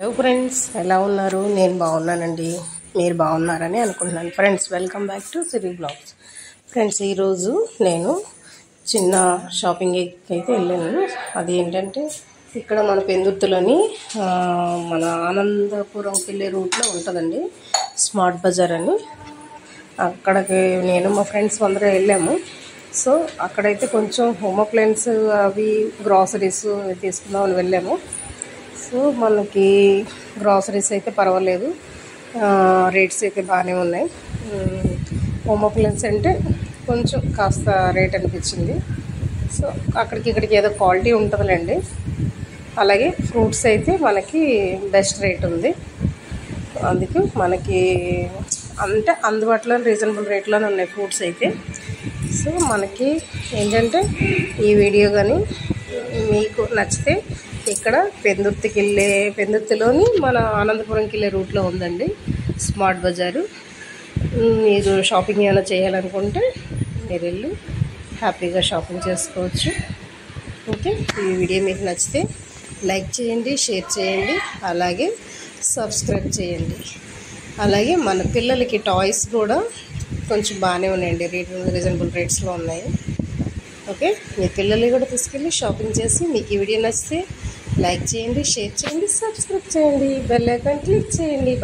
Hello friends, ఎలా ఉన్నారు? నేను బాగున్నానండి. మీరు బాగున్నారని అనుకుంటున్నాను. Friends, welcome back to Siri blogs. Friends, ఈరోజు నేను చిన్న షాపింగ్ అయితే వెళ్ళాను. అది ఏంటంటే ఇక్కడ మన పెందుర్తిలోని మన ఆనందపురంకి వెళ్ళే రూట్లో ఉంటుందండి స్మార్ట్ బజార్ అని. అక్కడికి నేను మా ఫ్రెండ్స్ అందరూ వెళ్ళాము. సో అక్కడైతే కొంచెం హోమ్ అప్లయన్స్ అవి గ్రాసరీస్ తీసుకుందామని వెళ్ళాము. సో మనకి గ్రాసరీస్ అయితే పర్వాలేదు, రేట్స్ అయితే బాగానే ఉన్నాయి. హోమ్ అప్లయన్స్ అంటే కొంచెం కాస్త రేట్ అనిపించింది. సో అక్కడికి ఇక్కడికి ఏదో క్వాలిటీ ఉంటుందిలేండి. అలాగే ఫ్రూట్స్ అయితే మనకి బెస్ట్ రేట్ ఉంది. అందుకు మనకి అంటే అందుబాటులో రీజనబుల్ రేట్లోనే ఉన్నాయి ఫ్రూట్స్ అయితే. సో మనకి ఏంటంటే ఈ వీడియో కానీ మీకు నచ్చితే ఇక్కడ పెందుర్తిలోని మన ఆనందపురంకి వెళ్ళే రూట్లో ఉందండి స్మార్ట్ బజారు. మీరు షాపింగ్ ఏమైనా చేయాలనుకుంటే మీరు వెళ్ళి హ్యాపీగా షాపింగ్ చేసుకోవచ్చు. ఓకే, ఈ వీడియో మీకు నచ్చితే లైక్ చేయండి, షేర్ చేయండి, అలాగే సబ్స్క్రైబ్ చేయండి. అలాగే మన పిల్లలకి టాయ్స్ కూడా కొంచెం బాగానే ఉన్నాయండి, రీజనబుల్ రేట్స్లో ఉన్నాయి. ఓకే, మీ పిల్లల్ని కూడా తీసుకెళ్ళి షాపింగ్ చేసి మీకు ఈ వీడియో నచ్చితే లైక్ చేయండి, షేర్ చేయండి, సబ్స్క్రైబ్ చేయండి, బెల్ ఐకాన్ క్లిక్ చేయండి.